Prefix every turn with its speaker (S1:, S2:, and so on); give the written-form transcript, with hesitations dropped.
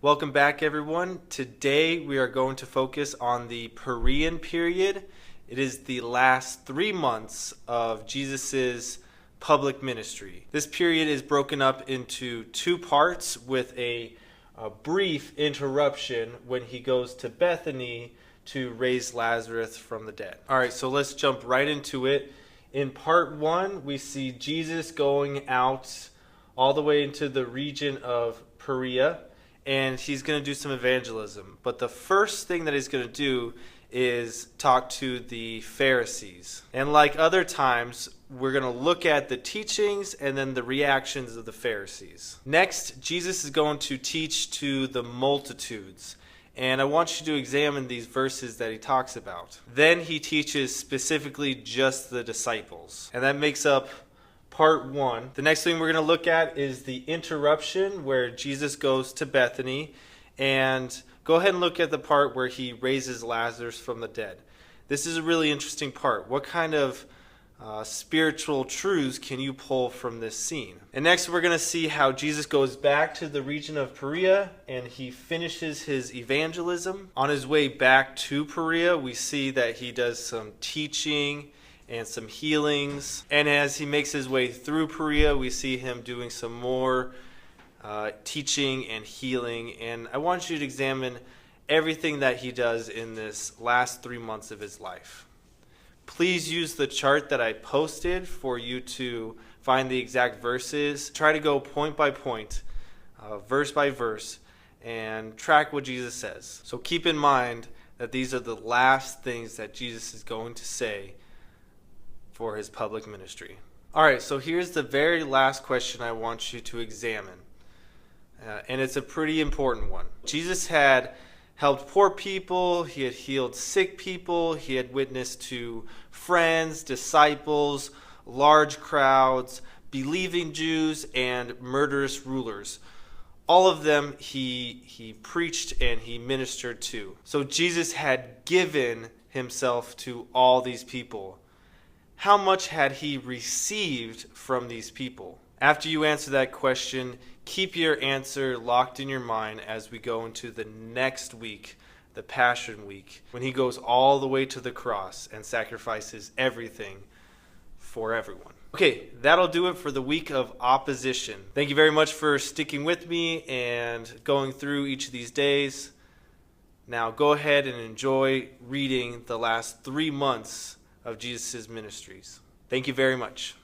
S1: Welcome back, everyone. Today we are going to focus on the Perean period. It is the last 3 months of Jesus' public ministry. This period is broken up into 2 parts with a brief interruption when he goes to Bethany to raise Lazarus from the dead. All right, so let's jump right into it. In part 1, we see Jesus going out all the way into the region of Perea, and he's going to do some evangelism. But the first thing that he's going to do is talk to the Pharisees. And like other times, we're going to look at the teachings and then the reactions of the Pharisees. Next, Jesus is going to teach to the multitudes. And I want you to examine these verses that he talks about. Then he teaches specifically just the disciples. And that makes up part 1. The next thing we're going to look at is the interruption where Jesus goes to Bethany. And go ahead and look at the part where he raises Lazarus from the dead. This is a really interesting part. What kind of spiritual truths can you pull from this scene? And next we're going to see how Jesus goes back to the region of Perea and he finishes his evangelism. On his way back to Perea, we see that he does some teaching and some healings. And as he makes his way through Perea, we see him doing some more teaching and healing. And I want you to examine everything that he does in this last 3 months of his life. Please use the chart that I posted for you to find the exact verses. Try to go point by point, verse by verse, and track what Jesus says. So keep in mind that these are the last things that Jesus is going to say for his public ministry. All right, so here's the very last question I want you to examine. And it's a pretty important one. Jesus had helped poor people, he had healed sick people, he had witnessed to friends, disciples, large crowds, believing Jews, and murderous rulers. All of them he preached and he ministered to. So Jesus had given himself to all these people. How much had he received from these people? After you answer that question, keep your answer locked in your mind as we go into the next week, the Passion Week, when he goes all the way to the cross and sacrifices everything for everyone. Okay, that'll do it for the week of opposition. Thank you very much for sticking with me and going through each of these days. Now go ahead and enjoy reading the last 3 months of Jesus' ministries. Thank you very much.